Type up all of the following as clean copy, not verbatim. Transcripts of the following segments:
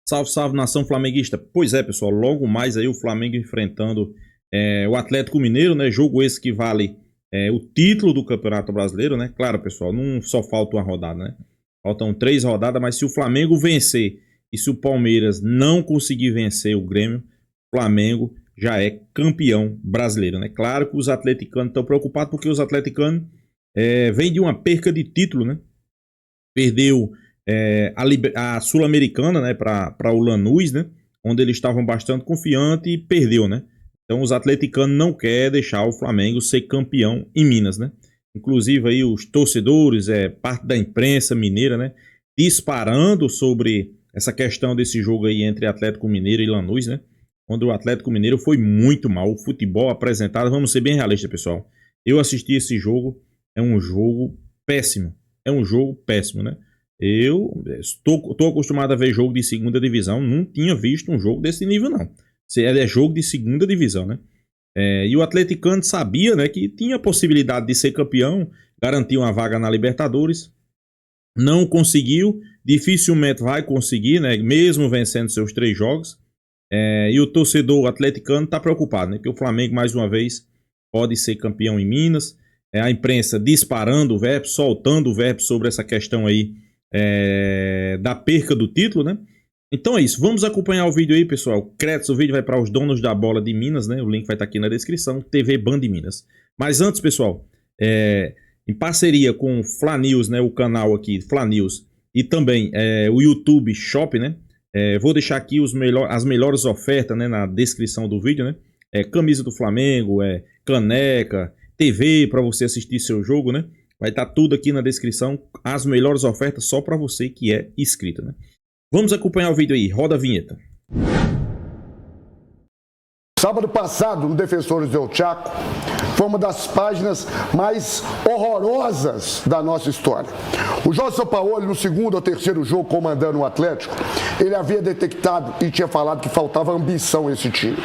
Salve, salve, nação flamenguista. Pois é, pessoal, logo mais aí o Flamengo enfrentando o Atlético Mineiro, né? Jogo esse que vale o título do Campeonato Brasileiro, né? Claro, pessoal, não só falta uma rodada, né? Faltam 3 rodadas, mas se o Flamengo vencer e se o Palmeiras não conseguir vencer o Grêmio, o Flamengo já é campeão brasileiro, né? Claro que os atleticanos estão preocupados porque os atleticanos vêm de uma perca de título, né? Perdeu a Sul-Americana, né, para o Lanús, né, onde eles estavam bastante confiantes e perdeu, né. Então os atleticanos não querem deixar o Flamengo ser campeão em Minas, né. Inclusive aí os torcedores, parte da imprensa mineira, né, disparando sobre essa questão desse jogo aí entre Atlético Mineiro e Lanús, né, onde o Atlético Mineiro foi muito mal. O futebol apresentado, vamos ser bem realistas, pessoal. Eu assisti esse jogo, é um jogo péssimo. É um jogo péssimo, né? Eu estou acostumado a ver jogo de segunda divisão, não tinha visto um jogo desse nível, não. É jogo de segunda divisão, né? E o atleticano sabia, né, que tinha possibilidade de ser campeão, garantir uma vaga na Libertadores. Não conseguiu, dificilmente vai conseguir, né, mesmo vencendo seus 3 jogos. E o torcedor atleticano está preocupado, né? Porque o Flamengo, mais uma vez, pode ser campeão em Minas. A imprensa disparando o verbo, soltando o verbo sobre essa questão aí da perca do título, né? Então é isso, vamos acompanhar o vídeo aí, pessoal. Créditos, o vídeo vai para os donos da bola de Minas, né? O link vai estar aqui na descrição, TV Band de Minas. Mas antes, pessoal, em parceria com o Flanews, né? O canal aqui, Flanews, e também o YouTube Shop, né? Vou deixar aqui as melhores ofertas, né, na descrição do vídeo, né? Camisa do Flamengo, caneca, TV para você assistir seu jogo, né? Vai estar tudo aqui na descrição, as melhores ofertas só para você que é inscrito, né? Vamos acompanhar o vídeo aí, roda a vinheta. Sábado passado, no Defensores del Chaco, foi uma das páginas mais horrorosas da nossa história. O Jorge Sampaoli, no segundo ou terceiro jogo comandando o Atlético, ele havia detectado e tinha falado que faltava ambição a esse time.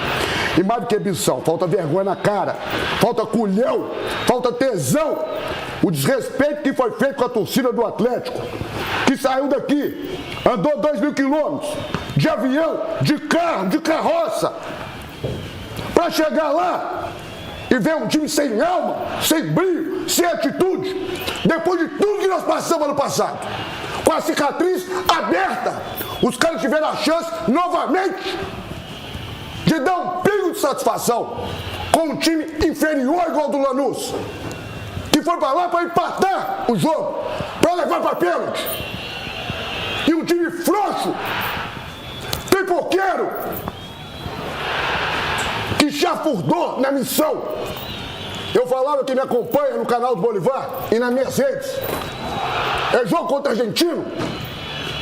E mais do que ambição, falta vergonha na cara, falta culhão, falta tesão. O desrespeito que foi feito com a torcida do Atlético, que saiu daqui, andou 2.000 quilômetros, de avião, de carro, de carroça, para chegar lá e ver um time sem alma, sem brilho, sem atitude, depois de tudo que nós passamos ano passado, com a cicatriz aberta, os caras tiveram a chance novamente de dar um pingo de satisfação com um time inferior igual ao do Lanús, que foi para lá para empatar o jogo, para levar para pênalti, e um time frouxo, pipoqueiro, que chafurdou na missão. Eu falava que me acompanha no canal do Bolivar e nas minhas redes. É jogo contra argentino.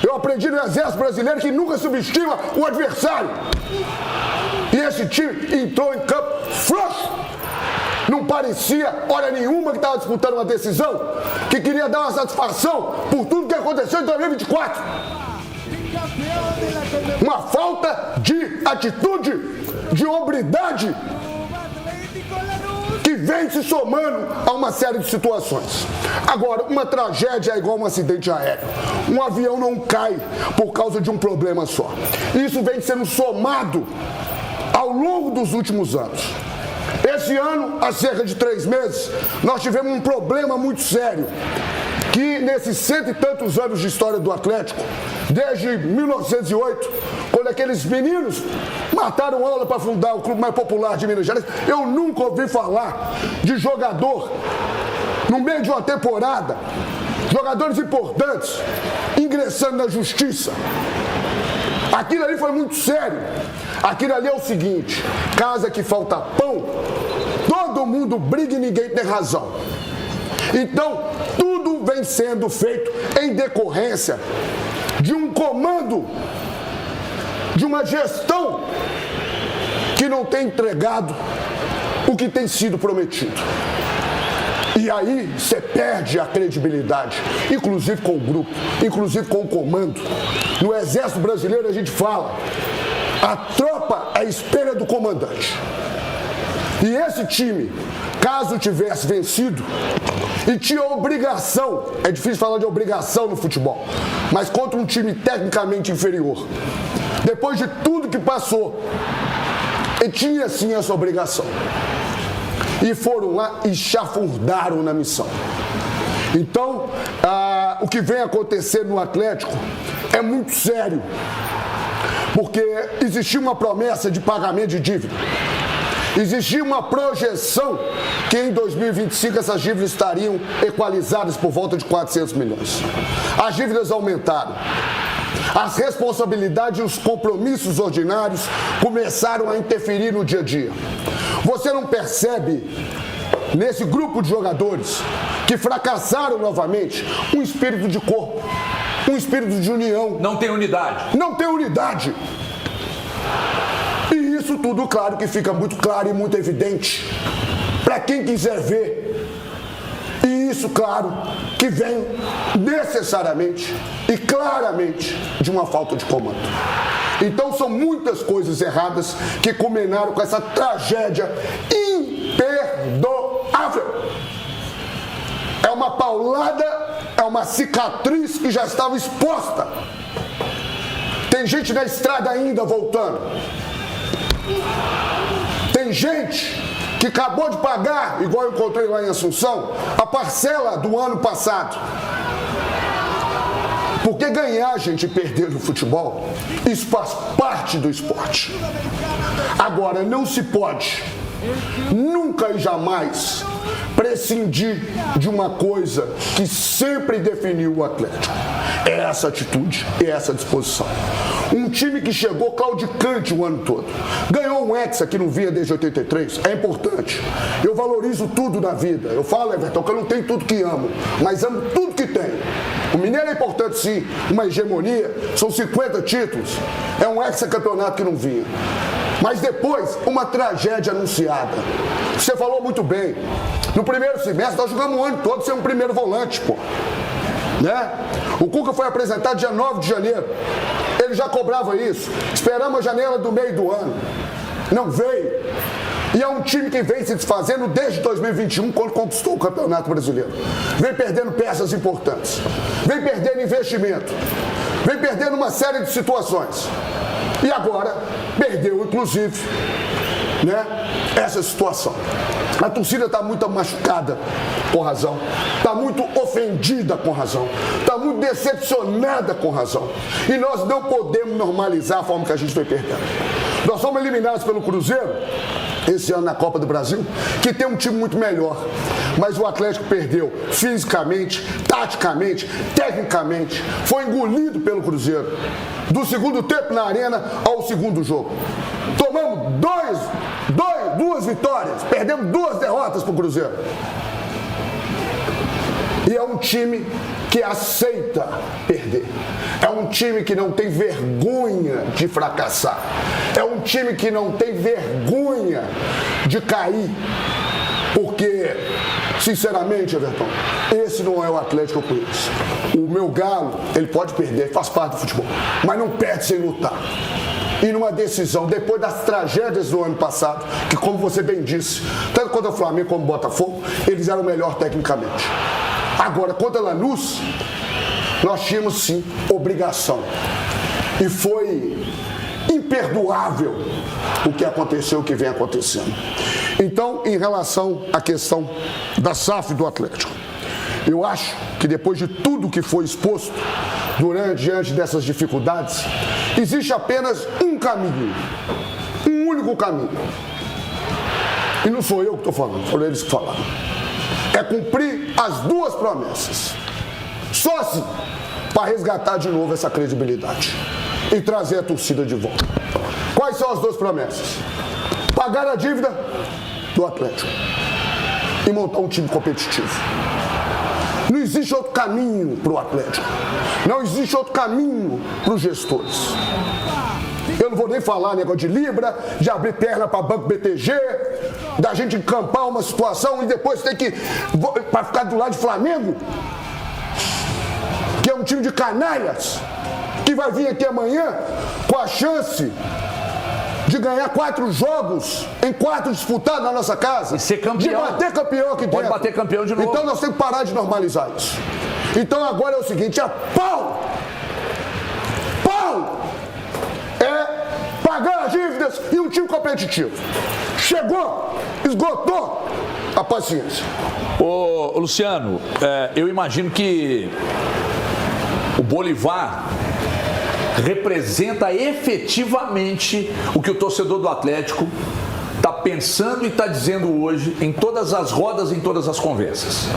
Eu aprendi no Exército Brasileiro que nunca subestima o adversário. E esse time entrou em campo frouxo. Não parecia, hora nenhuma, que estava disputando uma decisão, que queria dar uma satisfação por tudo que aconteceu em 2024. Uma falta de atitude, de hombridade, que vem se somando a uma série de situações. Agora, uma tragédia é igual um acidente aéreo. Um avião não cai por causa de um problema só. Isso vem sendo somado ao longo dos últimos anos. Esse ano, há cerca de 3 meses, nós tivemos um problema muito sério, que nesses 100 e tantos anos de história do Atlético, desde 1908, quando aqueles meninos mataram aula para fundar o clube mais popular de Minas Gerais, eu nunca ouvi falar de jogador, no meio de uma temporada, jogadores importantes, ingressando na justiça. Aquilo ali foi muito sério. Aquilo ali é o seguinte: casa que falta pão, todo mundo briga e ninguém tem razão. Então, tudo vem sendo feito em decorrência de um comando, de uma gestão que não tem entregado o que tem sido prometido. E aí você perde a credibilidade, inclusive com o grupo, inclusive com o comando. No Exército Brasileiro a gente fala: a tropa é a espelha do comandante. E esse time, caso tivesse vencido, e tinha obrigação, é difícil falar de obrigação no futebol, mas contra um time tecnicamente inferior, depois de tudo que passou, ele tinha sim essa obrigação. E foram lá e chafurdaram na missão. Então, o que vem acontecendo no Atlético é muito sério, porque existia uma promessa de pagamento de dívida. Existia uma projeção que em 2025 essas dívidas estariam equalizadas por volta de 400 milhões. As dívidas aumentaram. As responsabilidades e os compromissos ordinários começaram a interferir no dia a dia. Você não percebe, nesse grupo de jogadores que fracassaram novamente, um espírito de corpo, um espírito de união. Não tem unidade. Não tem unidade. E isso tudo, claro, que fica muito claro e muito evidente para quem quiser ver. E isso, claro, que vem necessariamente e claramente de uma falta de comando. Então são muitas coisas erradas que culminaram com essa tragédia imperdoável. É uma paulada, é uma cicatriz que já estava exposta. Tem gente na estrada ainda voltando. Tem gente que acabou de pagar, igual eu encontrei lá em Assunção, a parcela do ano passado. Porque ganhar, gente, e perder no futebol, isso faz parte do esporte. Agora, não se pode, nunca e jamais, prescindir de uma coisa que sempre definiu o Atlético. É essa atitude e essa disposição. Um time que chegou claudicante o ano todo. Ganhou um Hexa que não vinha desde 83. É importante. Eu valorizo tudo na vida. Eu falo, Everton, que eu não tenho tudo que amo, mas amo tudo que tenho. O Mineiro é importante sim, uma hegemonia, são 50 títulos. É um hexacampeonato que não vinha. Mas depois, uma tragédia anunciada. Você falou muito bem. No primeiro semestre, nós jogamos o ano todo sem um primeiro volante, pô. Né? O Cuca foi apresentado dia 9 de janeiro. Ele já cobrava isso. Esperamos a janela do meio do ano. Não veio. E é um time que vem se desfazendo desde 2021, quando conquistou o Campeonato Brasileiro. Vem perdendo peças importantes. Vem perdendo investimento. Vem perdendo uma série de situações. E agora, perdeu, inclusive, né, essa situação. A torcida está muito machucada, com razão. Está muito ofendida, com razão. Está muito decepcionada, com razão. E nós não podemos normalizar a forma que a gente foi perdendo. Nós fomos eliminados pelo Cruzeiro, esse ano na Copa do Brasil, que tem um time muito melhor. Mas o Atlético perdeu fisicamente, taticamente, tecnicamente. Foi engolido pelo Cruzeiro. Do segundo tempo na arena ao segundo jogo. Tomamos duas vitórias, perdemos 2 derrotas para o Cruzeiro. E é um time que aceita perder. É um time que não tem vergonha de fracassar. É um time que não tem vergonha de cair. Porque, sinceramente, Everton, esse não é o Atlético que eu conheço. O meu Galo, ele pode perder, faz parte do futebol, mas não perde sem lutar. E numa decisão, depois das tragédias do ano passado, que como você bem disse, tanto contra o Flamengo como o Botafogo, eles eram melhor tecnicamente. Agora, contra a Lanús, nós tínhamos sim obrigação. E foi imperdoável o que aconteceu, o que vem acontecendo. Então, em relação à questão da SAF do Atlético, eu acho que depois de tudo que foi exposto diante dessas dificuldades, existe apenas um caminho, um único caminho. E não sou eu que estou falando, foram eles que falaram. É cumprir as 2 promessas. Só assim, para resgatar de novo essa credibilidade e trazer a torcida de volta. Quais são as 2 promessas? Pagar a dívida do Atlético e montar um time competitivo. Não existe outro caminho para o Atlético. Não existe outro caminho para os gestores. Eu não vou nem falar negócio de Libra, de abrir perna para Banco BTG, da gente encampar uma situação e depois ter que, para ficar do lado de Flamengo, que é um time de canalhas, que vai vir aqui amanhã com a chance de ganhar 4 jogos em 4 disputados na nossa casa. E ser campeão. De bater campeão aqui dentro. Pode bater campeão de novo. Então nós temos que parar de normalizar isso. Então agora é o seguinte, é pau! Pau! É Palmeiras e um time competitivo. Chegou, esgotou a paciência. Ô, Luciano, eu imagino que o Bolívar representa efetivamente o que o torcedor do Atlético está pensando e está dizendo hoje em todas as rodas, em todas as conversas.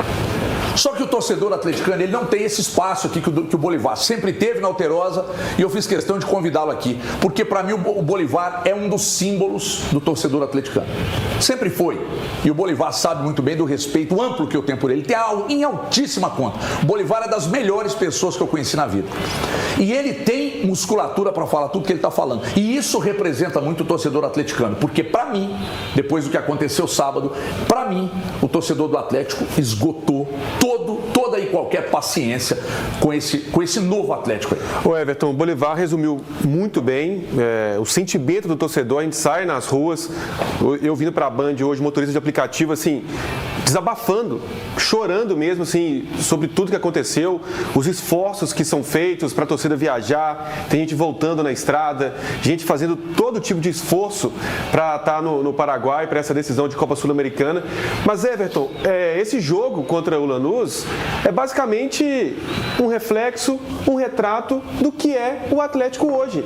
Só que o torcedor atleticano, ele não tem esse espaço aqui que o Bolívar sempre teve na Alterosa, e eu fiz questão de convidá-lo aqui, porque para mim o Bolívar é um dos símbolos do torcedor atleticano. Sempre foi. E o Bolívar sabe muito bem do respeito amplo que eu tenho por ele. Ele tem algo em altíssima conta. O Bolívar é das melhores pessoas que eu conheci na vida. E ele tem musculatura para falar tudo que ele está falando. E isso representa muito o torcedor atleticano, porque para mim, depois do que aconteceu sábado, para mim, o torcedor do Atlético esgotou toda e qualquer paciência com esse novo Atlético aí. O Everton, o Bolívar resumiu muito bem o sentimento do torcedor. A gente sai nas ruas, eu vindo para a Band hoje, motorista de aplicativo, assim, desabafando, chorando mesmo, assim, sobre tudo que aconteceu, os esforços que são feitos para a torcida viajar, tem gente voltando na estrada, gente fazendo todo tipo de esforço para estar no Paraguai, para essa decisão de Copa Sul-Americana. Mas, Everton, esse jogo contra o Lanús é basicamente um reflexo, um retrato do que é o Atlético hoje.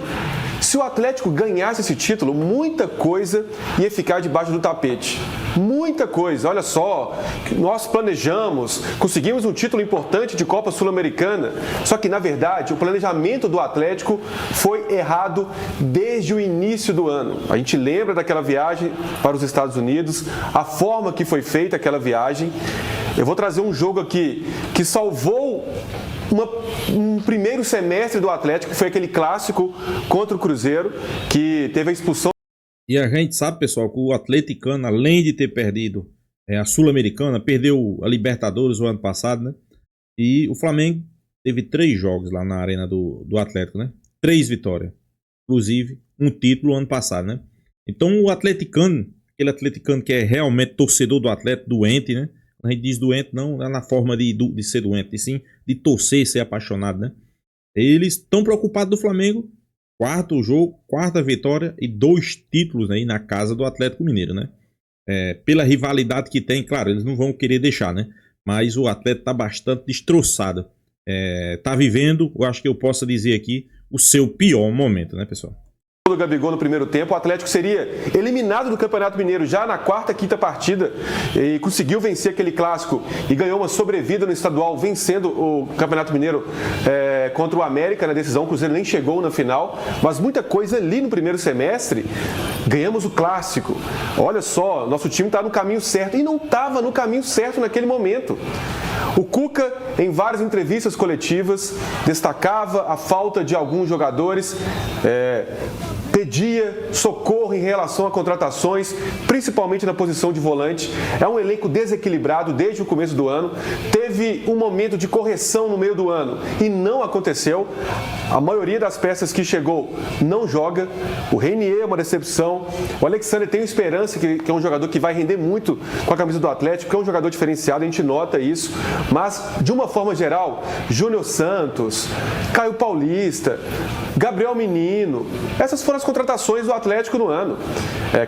Se o Atlético ganhasse esse título, muita coisa ia ficar debaixo do tapete. Muita coisa. Olha só, nós planejamos, conseguimos um título importante de Copa Sul-Americana, só que, na verdade, o planejamento do Atlético foi errado desde o início do ano. A gente lembra daquela viagem para os Estados Unidos, a forma que foi feita aquela viagem. Eu vou trazer um jogo aqui que salvou um primeiro semestre do Atlético, que foi aquele clássico contra o Cruzeiro, que teve a expulsão. E a gente sabe, pessoal, que o atleticano, além de ter perdido a Sul-Americana, perdeu a Libertadores o ano passado, né? E o Flamengo teve 3 jogos lá na arena do Atlético, né? 3 vitórias. Inclusive, um título ano passado, né? Então, o atleticano, aquele atleticano que é realmente torcedor do Atlético, doente, né? A gente diz doente não é na forma de ser doente, e sim de torcer, ser apaixonado, né? Eles estão preocupados do Flamengo. 4º jogo, 4ª vitória e 2 títulos aí na casa do Atlético Mineiro, né? Pela rivalidade que tem, claro, eles não vão querer deixar, né? Mas o Atlético está bastante destroçado. Tá vivendo, eu acho que eu posso dizer aqui, o seu pior momento, né, pessoal? Do Gabigol no primeiro tempo, o Atlético seria eliminado do Campeonato Mineiro já na 4ª, 5ª partida e conseguiu vencer aquele clássico e ganhou uma sobrevida no estadual, vencendo o Campeonato Mineiro contra o América na decisão. O Cruzeiro nem chegou na final, mas muita coisa ali no primeiro semestre. Ganhamos o clássico. Olha só, nosso time está no caminho certo e não estava no caminho certo naquele momento. O Cuca, em várias entrevistas coletivas, destacava a falta de alguns jogadores, pedia socorro em relação a contratações, principalmente na posição de volante. É um elenco desequilibrado desde o começo do ano. Teve um momento de correção no meio do ano e não aconteceu. A maioria das peças que chegou não joga. O Reinier é uma decepção. O Alexandre tem esperança, que é um jogador que vai render muito com a camisa do Atlético, que é um jogador diferenciado, a gente nota isso. Mas, de uma forma geral, Júnior Santos, Caio Paulista, Gabriel Menino, essas foram as contratações do Atlético no ano.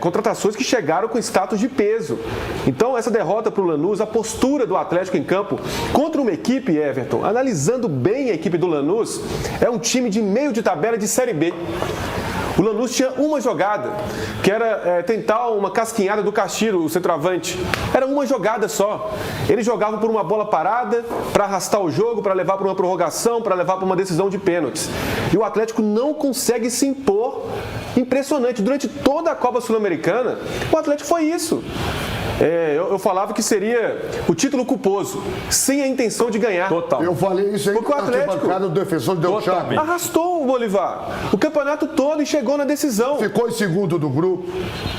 Contratações que chegaram com status de peso. Então, essa derrota para o Lanús, a postura do Atlético em campo contra uma equipe, Everton, analisando bem a equipe do Lanús, é um time de meio de tabela de Série B. O Lanús tinha uma jogada, que era tentar uma casquinhada do Castilho, o centroavante. Era uma jogada só. Ele jogava por uma bola parada, para arrastar o jogo, para levar para uma prorrogação, para levar para uma decisão de pênaltis. E o Atlético não consegue se impor. Impressionante. Durante toda a Copa Sul-Americana, o Atlético foi isso. Eu falava que seria o título culposo, sem a intenção de ganhar. Total. Eu falei isso aí porque o Atlético do defensor de Del Chaco. Arrastou o Bolívar o campeonato todo e chegou na decisão. Ficou em segundo do grupo,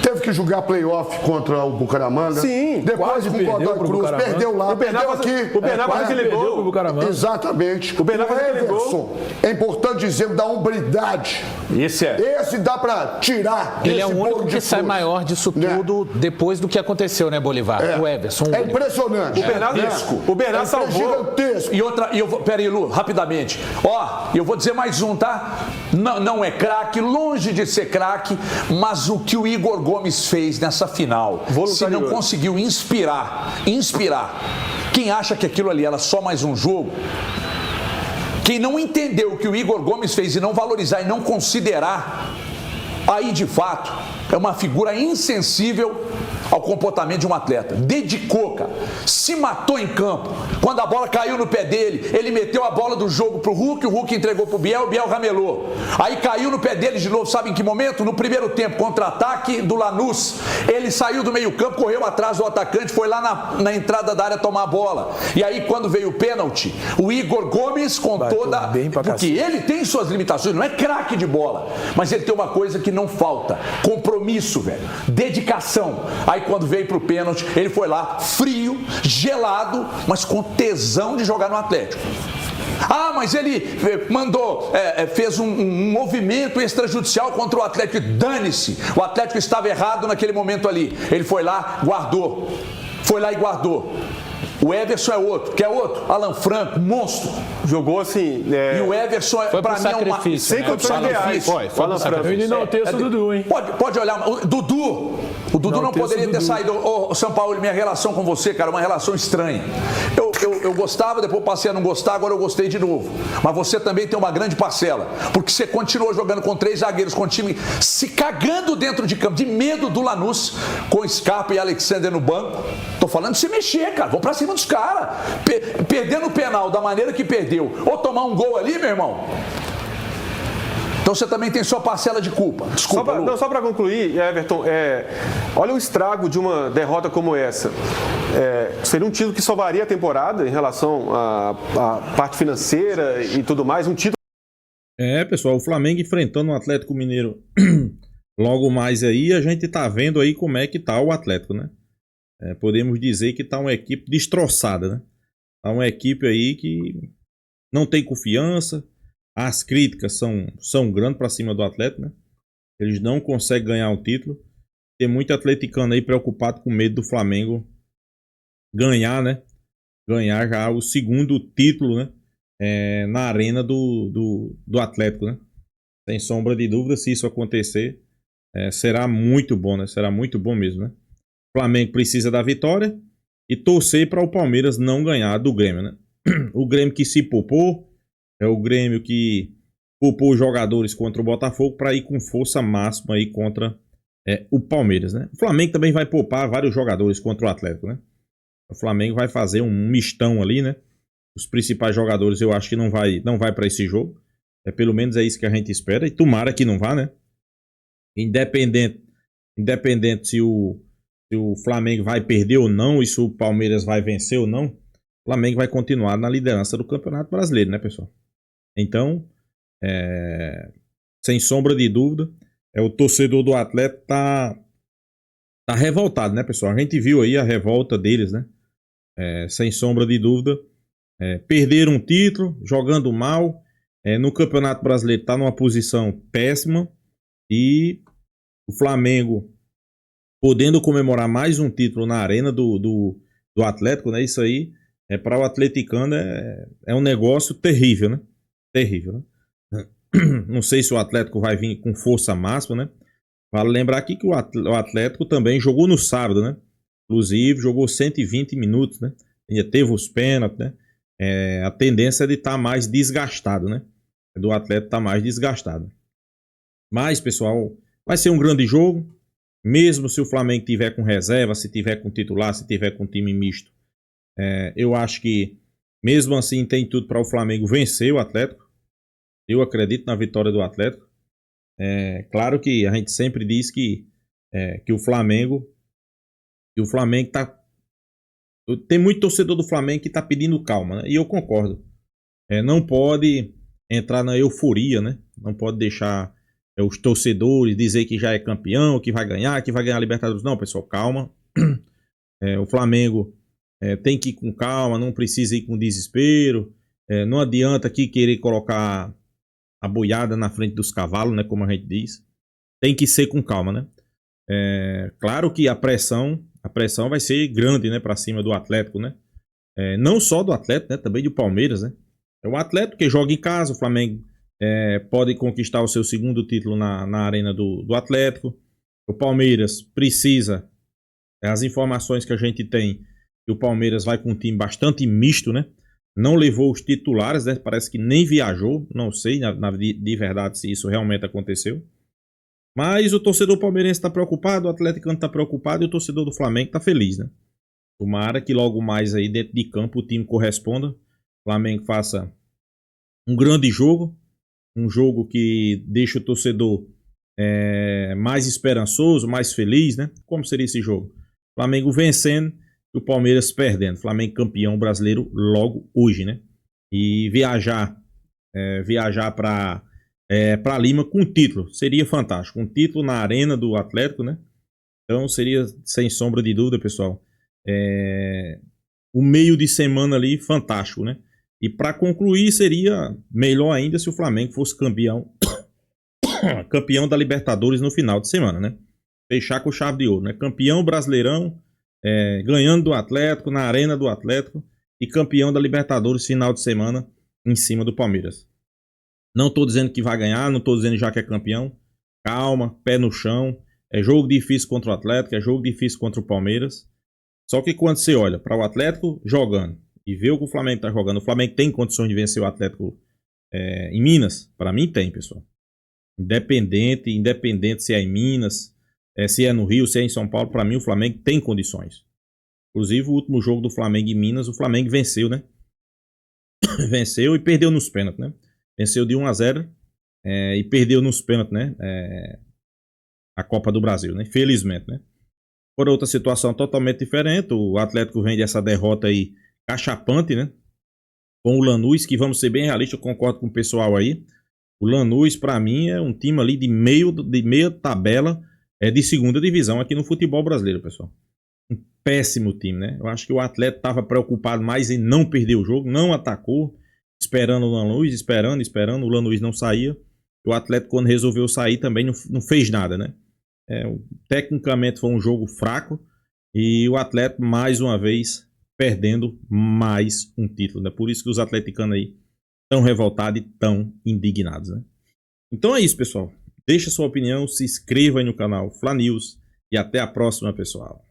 teve que jogar playoff contra o Bucaramanga. Sim, depois com o Godoy Cruz, perdeu lá, perdeu aqui. O Bernardo faz aquele gol. Exatamente. O Bernardo faz aquele gol. É importante dizer da hombridade. Esse dá pra tirar. Ele é o único que sai maior disso tudo depois do que aconteceu, né, Bolívar? O Everson. É impressionante. O Bernardo salvou. Gigantesco. E outra, peraí, Lu, rapidamente. Eu vou dizer mais um, tá? não é craque, longe de ser craque, mas o que o Igor Gomes fez nessa final, se não conseguiu inspirar, quem acha que aquilo ali era só mais um jogo, quem não entendeu o que o Igor Gomes fez e não valorizar e não considerar, aí de fato é uma figura insensível ao comportamento de um atleta. Dedicou, cara. Se matou em campo. Quando a bola caiu no pé dele, ele meteu a bola do jogo pro Hulk, o Hulk entregou pro Biel, o Biel ramelou. Aí caiu no pé dele de novo, sabe em que momento? No primeiro tempo, contra-ataque do Lanús. Ele saiu do meio campo, correu atrás do atacante, foi lá na entrada da área tomar a bola. E aí quando veio o pênalti, o Igor Gomes com toda... Porque ele tem suas limitações, não é craque de bola, mas ele tem uma coisa que não falta: compromisso, velho. Dedicação. Aí quando veio pro pênalti, ele foi lá, frio, gelado, mas com tesão de jogar no Atlético. Ah, mas ele mandou, fez um movimento extrajudicial contra o Atlético. Dane-se, o Atlético estava errado naquele momento ali. Ele foi lá, guardou. Foi lá e guardou. O Everson é outro. Quer outro? Alan Franco, monstro. Jogou assim... E o Everson, pra mim, é uma... Sem condições reais. Foi Alan Franco. Eu enalteço o Dudu, hein? Pode olhar. O Dudu não poderia ter saído. Ô, São Paulo, minha relação com você, cara, uma relação estranha. Eu gostava, depois passei a não gostar, agora eu gostei de novo. Mas você também tem uma grande parcela. Porque você continuou jogando com 3 zagueiros, com o time se cagando dentro de campo, de medo do Lanús, com Scarpa e Alexander no banco. Tô falando de se mexer, cara. Vamos pra cima dos caras. Perdendo o penal da maneira que perdeu, ou tomar um gol ali, meu irmão. Então você também tem sua parcela de culpa. Desculpa. Só para concluir, Everton, olha o estrago de uma derrota como essa. Seria um título que salvaria a temporada em relação à parte financeira e tudo mais. Um título. Pessoal, o Flamengo enfrentando o Atlético Mineiro logo mais aí, a gente tá vendo aí como é que tá o Atlético, né? Podemos dizer que tá uma equipe destroçada, né? Tá uma equipe aí que não tem confiança. As críticas são grandes para cima do Atlético, né? Eles não conseguem ganhar o título. Tem muito atleticano aí preocupado com medo do Flamengo ganhar, né? Ganhar já o segundo título, né? Na arena do Atlético, né? Sem sombra de dúvida, se isso acontecer, será muito bom, né? Será muito bom mesmo, né? O Flamengo precisa da vitória e torcer para o Palmeiras não ganhar do Grêmio, né? O Grêmio que se poupou, é o Grêmio que poupou os jogadores contra o Botafogo para ir com força máxima aí contra o Palmeiras, né? O Flamengo também vai poupar vários jogadores contra o Atlético, né? O Flamengo vai fazer um mistão ali, né? Os principais jogadores eu acho que não vai para esse jogo. Pelo menos é isso que a gente espera. E tomara que não vá, né? Independente se o Flamengo vai perder ou não, e se o Palmeiras vai vencer ou não, o Flamengo vai continuar na liderança do Campeonato Brasileiro, né, pessoal? Então, sem sombra de dúvida, o torcedor do Atlético tá revoltado, né, pessoal? A gente viu aí a revolta deles, né? Sem sombra de dúvida, perderam um título, jogando mal, no Campeonato Brasileiro tá numa posição péssima, e o Flamengo podendo comemorar mais um título na arena do Atlético, né? Isso aí, para o atleticano, é um negócio terrível, né? Terrível, né? Não sei se o Atlético vai vir com força máxima, né? Vale lembrar aqui que o Atlético também jogou no sábado, né? Inclusive, jogou 120 minutos, né? Ainda teve os pênaltis, né? A tendência é de estar mais desgastado, né? Do Atlético estar mais desgastado. Mas, pessoal, vai ser um grande jogo. Mesmo se o Flamengo tiver com reserva, se tiver com titular, se tiver com time misto. Eu acho que, mesmo assim, tem tudo para o Flamengo vencer o Atlético. Eu acredito na vitória do Atlético. Claro que a gente sempre diz que o Flamengo tá... Tem muito torcedor do Flamengo que tá pedindo calma, né? E eu concordo. Não pode entrar na euforia, né? Não pode deixar os torcedores dizer que já é campeão, que vai ganhar a Libertadores. Não, pessoal, calma. O Flamengo tem que ir com calma, não precisa ir com desespero. Não adianta aqui querer colocar a boiada na frente dos cavalos, né? Como a gente diz. Tem que ser com calma, né? Claro que a pressão vai ser grande, né? Para cima do Atlético, né? Não só do Atlético, né? Também do Palmeiras, né? É o Atlético que joga em casa, o Flamengo pode conquistar o seu segundo título na arena do Atlético. O Palmeiras precisa, as informações que a gente tem, que o Palmeiras vai com um time bastante misto, né? Não levou os titulares, né? Parece que nem viajou, não sei de verdade se isso realmente aconteceu. Mas o torcedor palmeirense está preocupado, o atleticano está preocupado e o torcedor do Flamengo está feliz, né? Tomara que logo mais aí dentro de campo o time corresponda. O Flamengo faça um grande jogo, um jogo que deixa o torcedor mais esperançoso, mais feliz, né? Como seria esse jogo? Flamengo vencendo e o Palmeiras perdendo. Flamengo campeão brasileiro logo hoje, né? E viajar para Lima com título seria fantástico. Um título na arena do Atlético, né? Então seria sem sombra de dúvida, pessoal. O meio de semana ali fantástico, né? E para concluir seria melhor ainda se o Flamengo fosse campeão da Libertadores no final de semana, né? Fechar com chave de ouro, né? Campeão brasileirão, ganhando do Atlético, na arena do Atlético, e campeão da Libertadores final de semana em cima do Palmeiras. Não estou dizendo que vai ganhar, não estou dizendo já que é campeão. Calma, pé no chão. É jogo difícil contra o Atlético, é jogo difícil contra o Palmeiras. Só que quando você olha para o Atlético jogando e vê o que o Flamengo está jogando, o Flamengo tem condições de vencer o Atlético em Minas? Para mim tem, pessoal. Independente se é em Minas, se é no Rio, se é em São Paulo, para mim o Flamengo tem condições. Inclusive o último jogo do Flamengo em Minas, o Flamengo venceu, né? Venceu e perdeu nos pênaltis, né? Venceu de 1-0 e perdeu nos pênaltis, né? A Copa do Brasil, né? Infelizmente, né? Por outra situação totalmente diferente, o Atlético vem dessa derrota aí cachapante, né? Com o Lanús, que vamos ser bem realistas, eu concordo com o pessoal aí. O Lanús, para mim, é um time ali de meia tabela de segunda divisão aqui no futebol brasileiro, pessoal. Um péssimo time, né? Eu acho que o Atlético estava preocupado mais em não perder o jogo, não atacou, esperando o Lanús, esperando, o Lanús não saía. O Atlético, quando resolveu sair, também não fez nada, né? Tecnicamente foi um jogo fraco e o Atlético, mais uma vez, perdendo mais um título, né? Por isso que os atleticanos aí estão revoltados e tão indignados, né? Então é isso, pessoal. Deixa sua opinião, se inscreva aí no canal Fla News e até a próxima, pessoal.